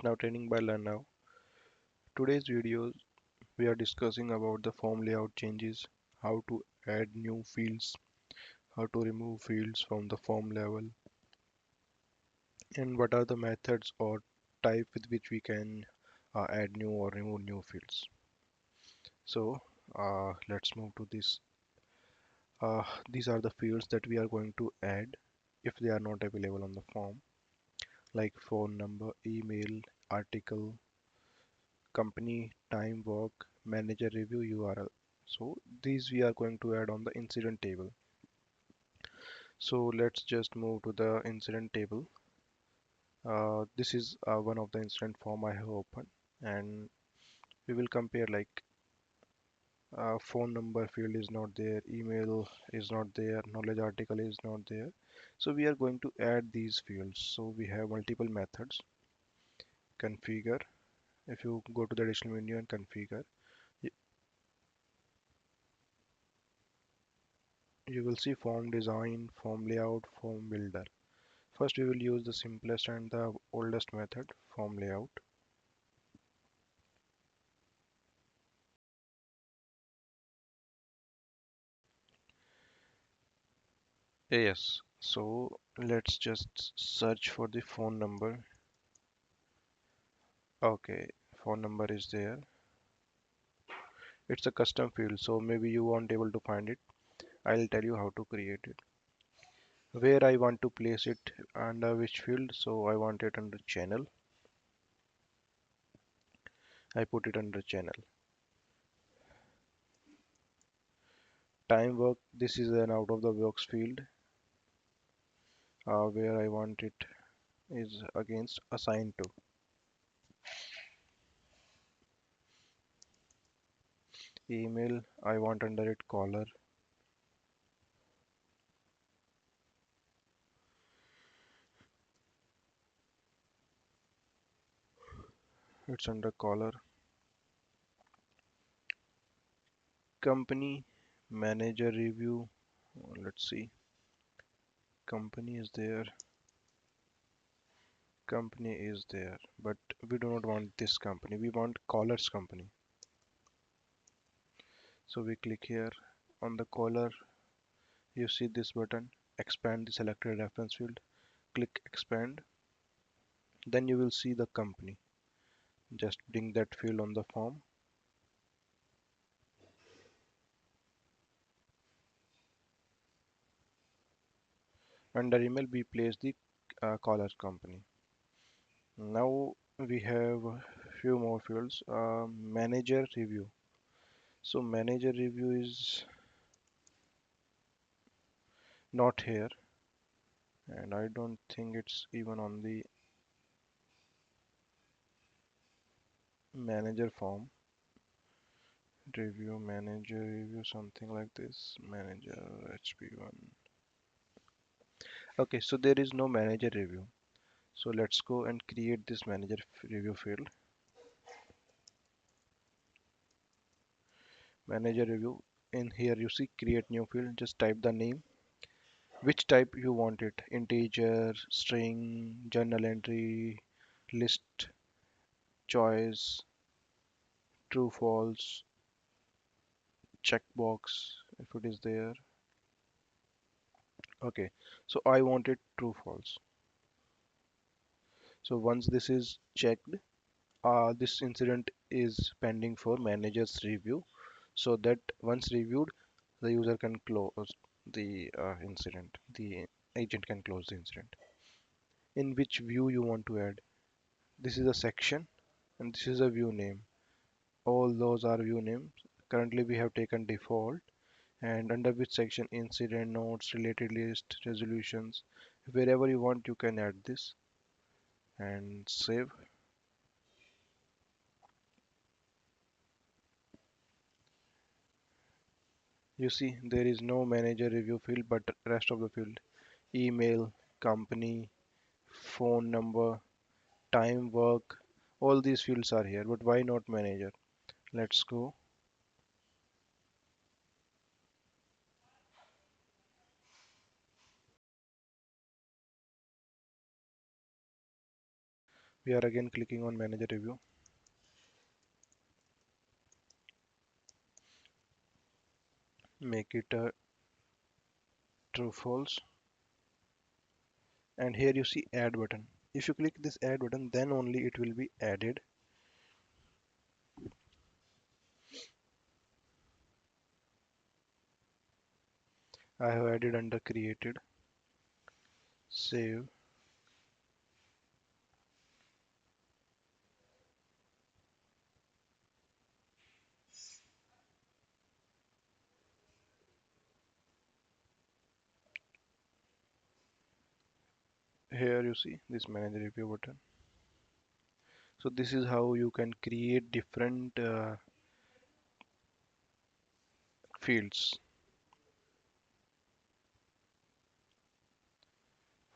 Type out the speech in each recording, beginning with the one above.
Now training by learn now. Today's video we are discussing about the form layout changes, how to add new fields, how to remove fields from the form level, and what are the methods or type with which we can add new or remove new fields. So let's move to this. These are the fields that we are going to add if they are not available on the form, like phone number, email, article, company, time, work, manager review, URL. So these we are going to add on the incident table. So let's just move to the incident table. This is one of the incident form I have opened, and we will compare like phone number field is not there, email is not there, knowledge article is not there. So we are going to add these fields. So we have multiple methods. Configure. If you go to the additional menu and configure, y- you will see form design, form layout, form builder. First, we will use the simplest and the oldest method, form layout. Yes, so let's just search for the phone number. Okay, phone number is there. It's a custom field, so maybe you won't able to find it. I'll tell you how to create it. Where I want to place it under which field, so I want it under channel. I put it under channel. Time work, this is an out of the box field. Where I want it is against assigned to. Email, I want under it caller. It's under caller. Company, manager review. Let's see. Company is there. Company is there. But we do not want this company. We want caller's company. So we click here on the caller. You see this button. Expand the selected reference field. Click expand. Then you will see the company. Just bring that field on the form. Under email, we place the caller's company. Now we have a few more fields. Manager review. So manager review is not here, and I don't think it's even on the manager form. Review, manager review, something like this. Manager HP1. Okay, so there is no manager review. So let's go and create this manager review field. Manager review. In here you see create new field. Just type the name, which type you want it, integer, string, journal entry, list, choice, true, false, checkbox if it is there. Okay, so I want it true, false. So once this is checked, this incident is pending for manager's review, so that once reviewed, the user can close the incident. The agent can close the incident. In which view you want to add? This is a section, and this is a view name. All those are view names. Currently we have taken default, and under which section, incident notes, related list, resolutions, wherever you want you can add this and save. You see there is no manager review field, but rest of the field, email, company, phone number, time, work, all these fields are here, but why not manager? Let's go. We are again clicking on manager review. Make it a true false. And here you see add button. If you click this add button, then only it will be added. I have added under created. Save. Here you see this manager review button. So this is how you can create different fields.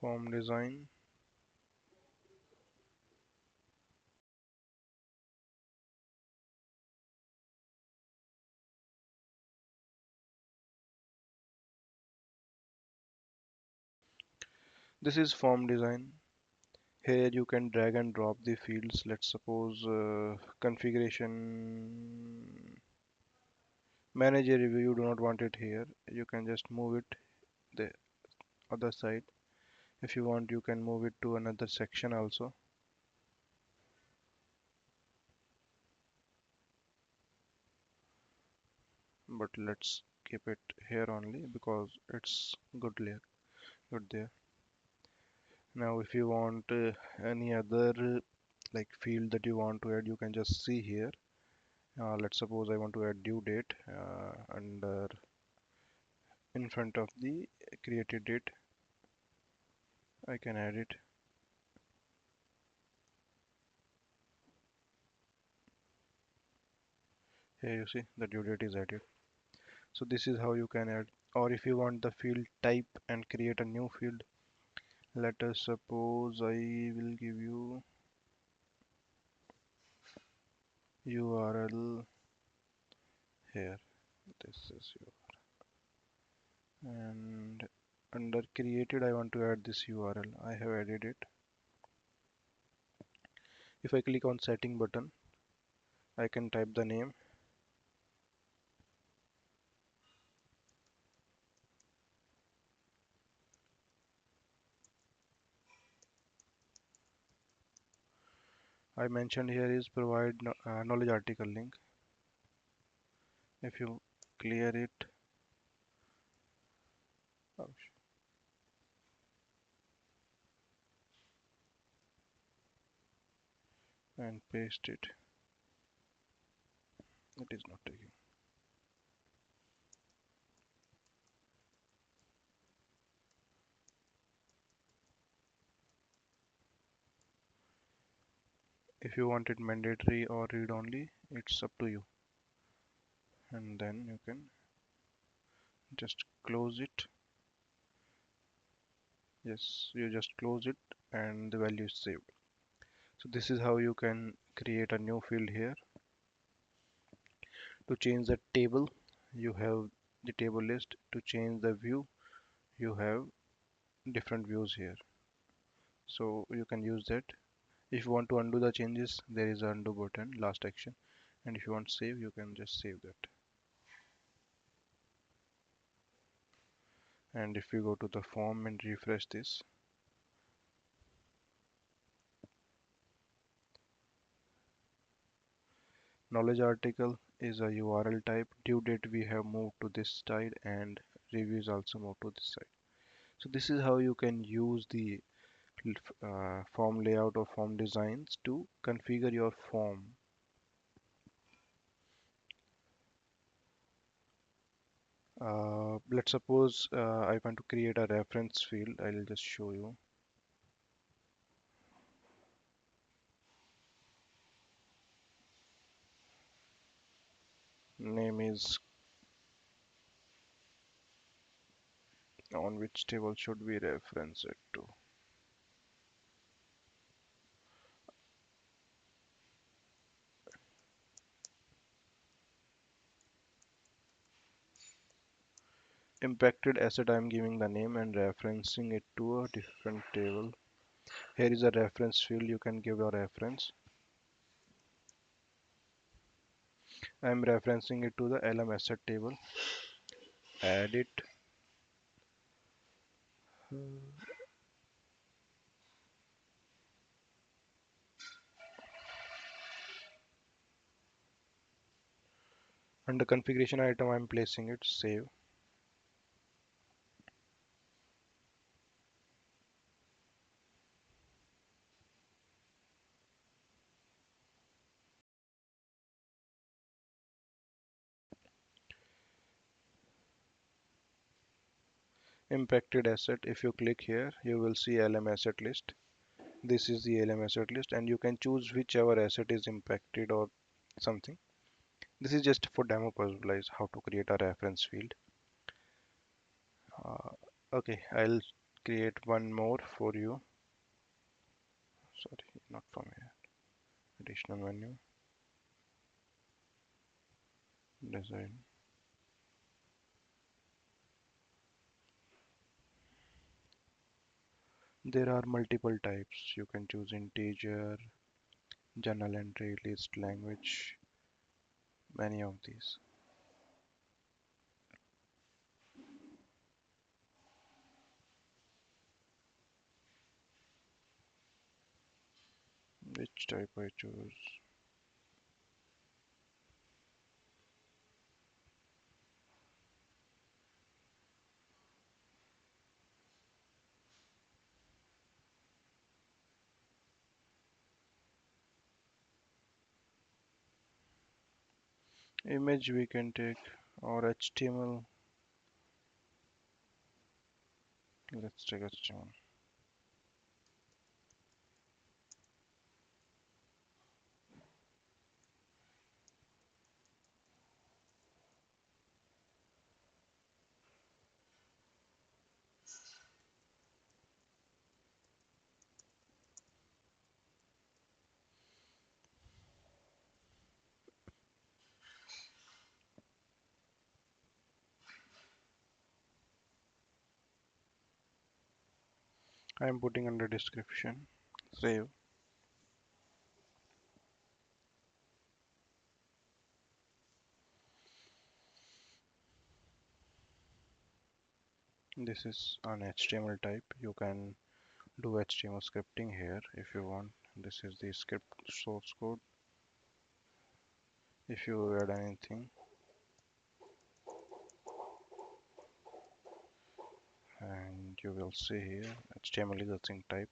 Form design. This is form design. Here you can drag and drop the fields. Let's suppose configuration manager review. You do not want it here. You can just move it the other side. If you want, you can move it to another section also. But let's keep it here only because it's good there. Now, if you want any other like field that you want to add, you can just see here. Let's suppose I want to add due date under in front of the created date. I can add it. Here you see the due date is added. So this is how you can add. Or if you want the field type and create a new field, let us suppose I will give you URL here. This is your and under created I want to add this URL. I have added it. If I click on setting button, I can type the name. I mentioned here is provide knowledge article link. If you clear it, oh, and paste it, it is not taking. If you want it mandatory or read only, it's up to you. And then you can just close it. Yes, you just close it and the value is saved. So this is how you can create a new field here. To change the table, you have the table list. To change the view, you have different views here. So you can use that. If you want to undo the changes, there is an undo button, last action. And if you want to save, you can just save that. And if you go to the form and refresh this, knowledge article is a URL type. Due date we have moved to this side and reviews also moved to this side. So this is how you can use the form layout or form designs to configure your form. Let's suppose I want to create a reference field. I'll just show you. Name is on which table should we reference it to. Impacted asset, I'm giving the name and referencing it to a different table. Here is a reference field. You can give a reference. I'm referencing it to the LM asset table. Add it. Under configuration item, I'm placing it. Save. Impacted asset. If you click here, you will see LM asset list. This is the LM asset list, and you can choose whichever asset is impacted or something. This is just for demo purpose, how to create a reference field. Uh, okay, I'll create one more for you. Sorry, not from here. Additional menu, design. There are multiple types. You can choose integer, journal entry, list, language, many of these. Which type I choose? Image we can take, or HTML. Let's take HTML. I'm putting under description. Save. This is an HTML type. You can do HTML scripting here if you want. This is the script source code. If you add anything, and you will see here HTML is a thing type.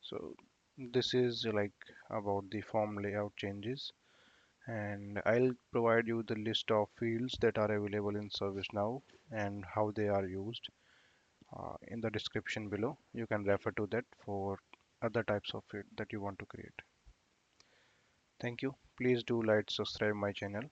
So this is like about the form layout changes, and I'll provide you the list of fields that are available in ServiceNow and how they are used in the description below. You can refer to that for other types of field that you want to create. Thank you. Please do like, subscribe my channel.